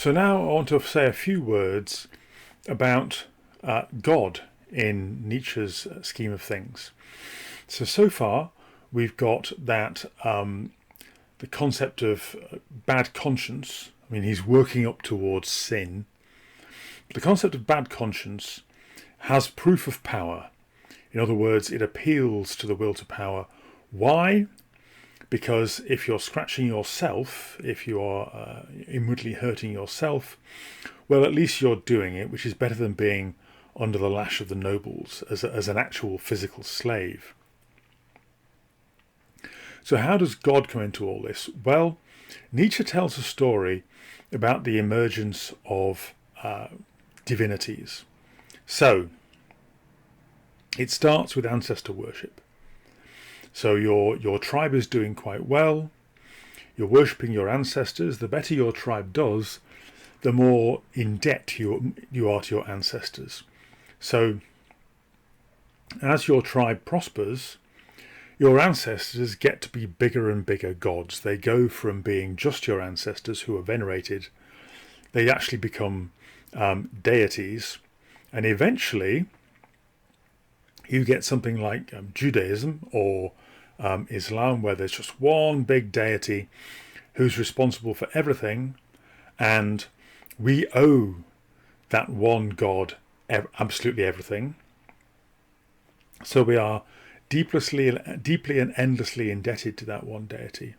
So now I want to say a few words about God in Nietzsche's scheme of things. So far we've got that the concept of bad conscience. I mean, he's working up towards sin. The concept of bad conscience has proof of power. In other words, it appeals to the will to power. Why? Because if you're scratching yourself, if you are inwardly hurting yourself, well, at least you're doing it, which is better than being under the lash of the nobles as an actual physical slave. So how does God come into all this? Well, Nietzsche tells a story about the emergence of divinities. So it starts with ancestor worship. So your tribe is doing quite well. You're worshipping your ancestors. The better your tribe does, the more in debt you are to your ancestors. So as your tribe prospers, your ancestors get to be bigger and bigger gods. They go from being just your ancestors who are venerated. They actually become deities. And eventually you get something like Judaism or Islam, where there's just one big deity who's responsible for everything, and we owe that one God absolutely everything. So we are deeply and endlessly indebted to that one deity.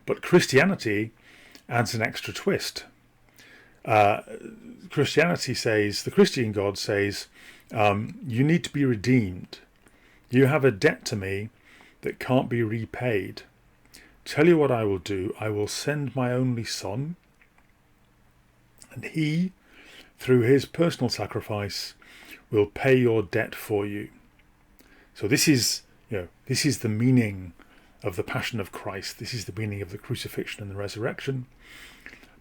But Christianity adds an extra twist. Christianity says, the Christian God says, you need to be redeemed. You have a debt to me that can't be repaid. Tell you what I will do. I will send my only son, and he, through his personal sacrifice, will pay your debt for you. So this is the meaning of the Passion of Christ. This is the meaning of the crucifixion and the resurrection.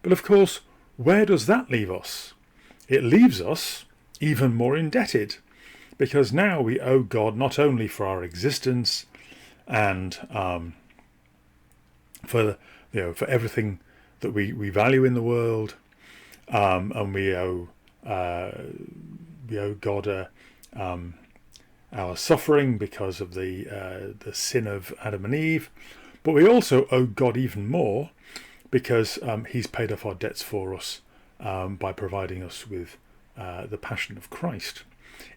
But of course, where does that leave us? It leaves us even more indebted, because now we owe God not only for our existence and for everything that we value in the world, and we owe God our suffering because of the sin of Adam and Eve, but we also owe God even more because he's paid off our debts for us by providing us with the Passion of Christ.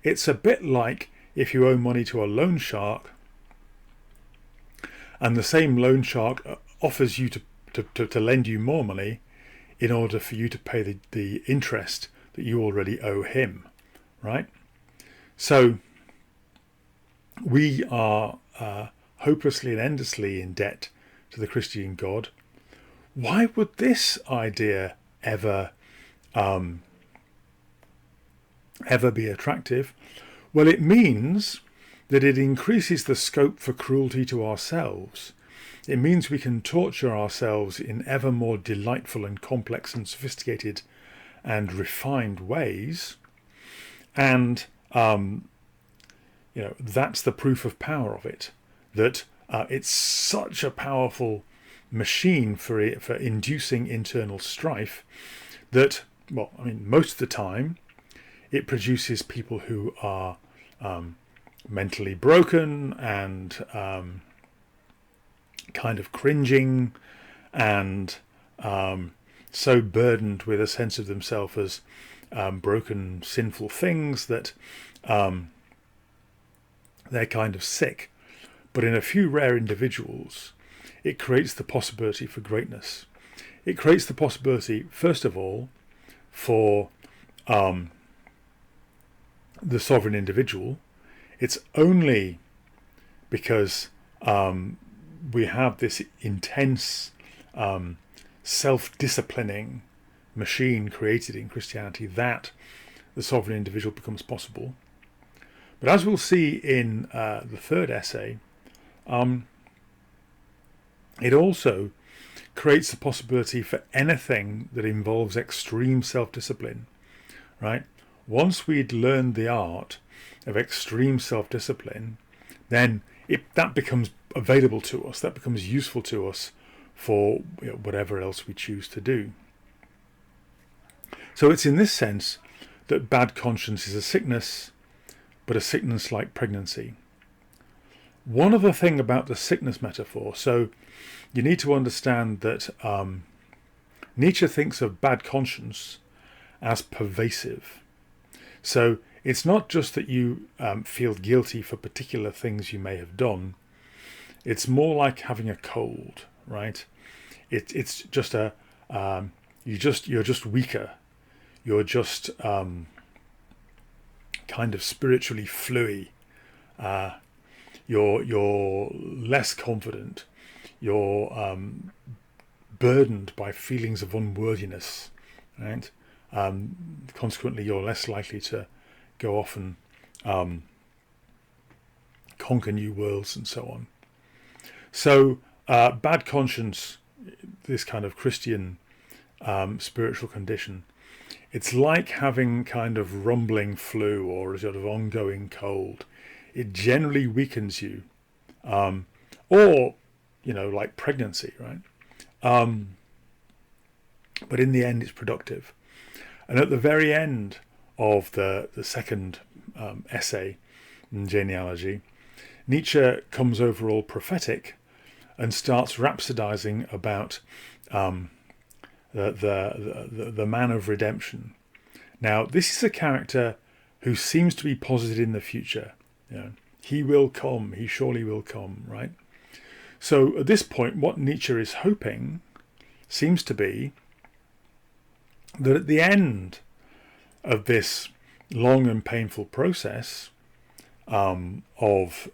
It's a bit like if you owe money to a loan shark, and the same loan shark offers you to lend you more money in order for you to pay the interest that you already owe him, right? So we are hopelessly and endlessly in debt to the Christian God. Why would this idea ever be attractive? Well, it means that it increases the scope for cruelty to ourselves. It means we can torture ourselves in ever more delightful and complex and sophisticated and refined ways. And that's the proof of power of it, that it's such a powerful machine for inducing internal strife that, most of the time it produces people who are mentally broken and kind of cringing and so burdened with a sense of themselves as broken, sinful things that they're kind of sick. But in a few rare individuals, it creates the possibility for greatness. It creates the possibility, first of all, for the sovereign individual. It's only because we have this intense self-disciplining machine created in Christianity that the sovereign individual becomes possible. But as we'll see in the third essay, it also creates the possibility for anything that involves extreme self-discipline, right? Once we'd learned the art of extreme self-discipline, then that becomes available to us, that becomes useful to us for whatever else we choose to do. So it's in this sense that bad conscience is a sickness, but a sickness like pregnancy. One other thing about the sickness metaphor, so you need to understand that Nietzsche thinks of bad conscience as pervasive. So it's not just that you feel guilty for particular things you may have done. It's more like having a cold, right? It's just you're just weaker. You're just kind of spiritually fluey. You're less confident. You're burdened by feelings of unworthiness, right? Consequently, you're less likely to go off and conquer new worlds and so on. So bad conscience, this kind of Christian spiritual condition, it's like having kind of rumbling flu or a sort of ongoing cold. It generally weakens you, or like pregnancy, right? But in the end, it's productive. And at the very end of the second essay, Genealogy, Nietzsche comes over all prophetic and starts rhapsodizing about the man of redemption. Now, this is a character who seems to be posited in the future. He will come, he surely will come, right? So at this point, what Nietzsche is hoping seems to be that at the end of this long and painful process of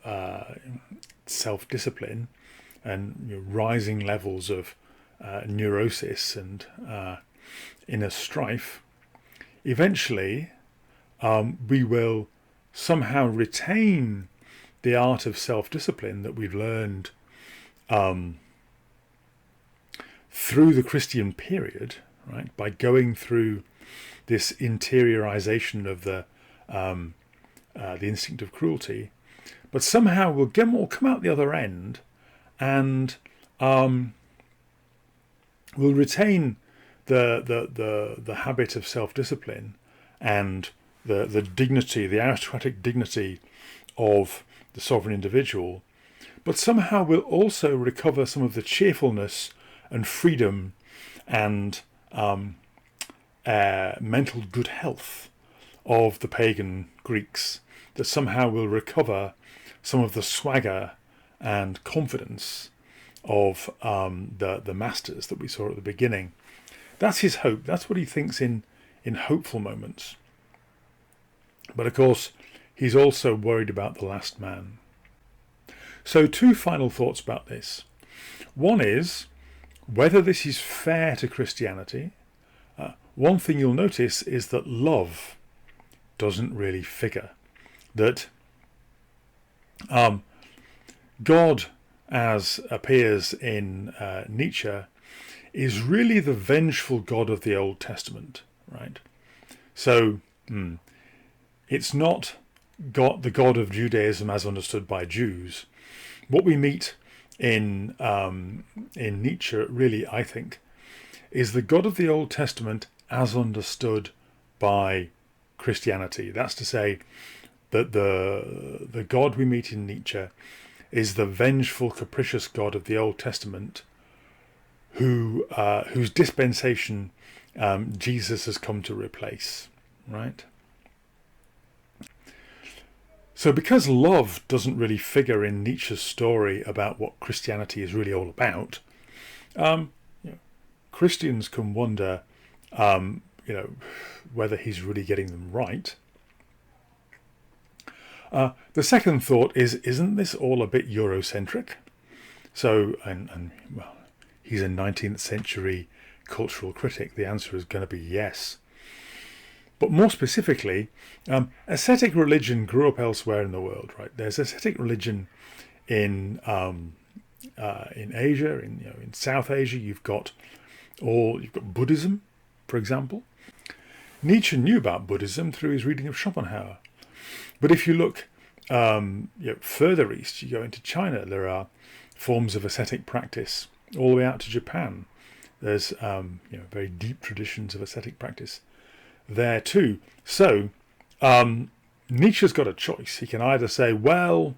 self-discipline and rising levels of neurosis and inner strife, eventually we will somehow retain the art of self-discipline that we've learned through the Christian period, right? By going through this interiorization of the instinct of cruelty, but somehow we'll come out the other end, and we'll retain the habit of self-discipline and the dignity, the aristocratic dignity of the sovereign individual, but somehow we'll also recover some of the cheerfulness and freedom and mental good health of the pagan Greeks, that somehow will recover some of the swagger and confidence of the masters that we saw at the beginning. That's his hope. That's what he thinks in hopeful moments. But of course, he's also worried about the last man. So two final thoughts about this. One is whether this is fair to Christianity. One thing you'll notice is that love doesn't really figure. That God, as appears in Nietzsche, is really the vengeful God of the Old Testament, right? So it's not the God of Judaism as understood by Jews. What we meet in Nietzsche, really, I think, is the God of the Old Testament as understood by Christianity. That's to say that the God we meet in Nietzsche is the vengeful, capricious God of the Old Testament, whose dispensation Jesus has come to replace, right? So because love doesn't really figure in Nietzsche's story about what Christianity is really all about, Christians can wonder, whether he's really getting them right. The second thought is, isn't this all a bit Eurocentric? So, and he's a 19th century cultural critic. The answer is going to be yes. But more specifically, ascetic religion grew up elsewhere in the world, right? There's ascetic religion in Asia, in South Asia. You've got Buddhism, for example. Nietzsche knew about Buddhism through his reading of Schopenhauer. But if you look further east, you go into China, there are forms of ascetic practice all the way out to Japan. There's very deep traditions of ascetic practice. there too. So Nietzsche's got a choice. He can either say, well,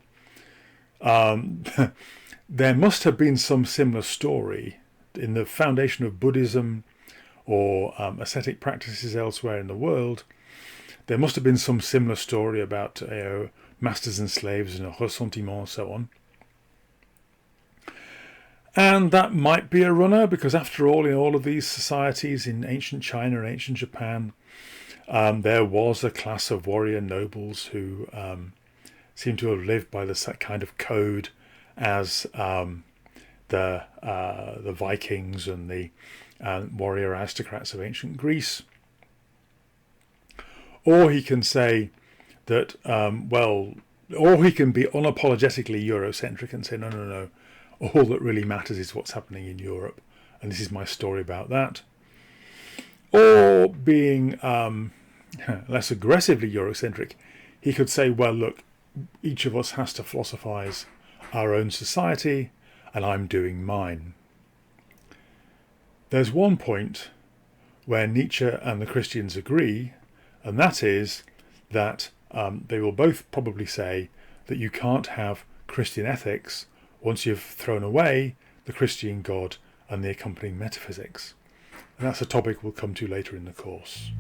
there must have been some similar story in the foundation of Buddhism or ascetic practices elsewhere in the world. There must have been some similar story about masters and slaves and a ressentiment and so on. And that might be a runner, because after all, in all of these societies in ancient China and ancient Japan, there was a class of warrior nobles who seem to have lived by this kind of code as the Vikings and the warrior aristocrats of ancient Greece. Or he can say that, or he can be unapologetically Eurocentric and say, no, all that really matters is what's happening in Europe, and this is my story about that. Or being less aggressively Eurocentric, he could say, well, look, each of us has to philosophize our own society, and I'm doing mine. There's one point where Nietzsche and the Christians agree, and that is that they will both probably say that you can't have Christian ethics once you've thrown away the Christian God and the accompanying metaphysics. And that's a topic we'll come to later in the course.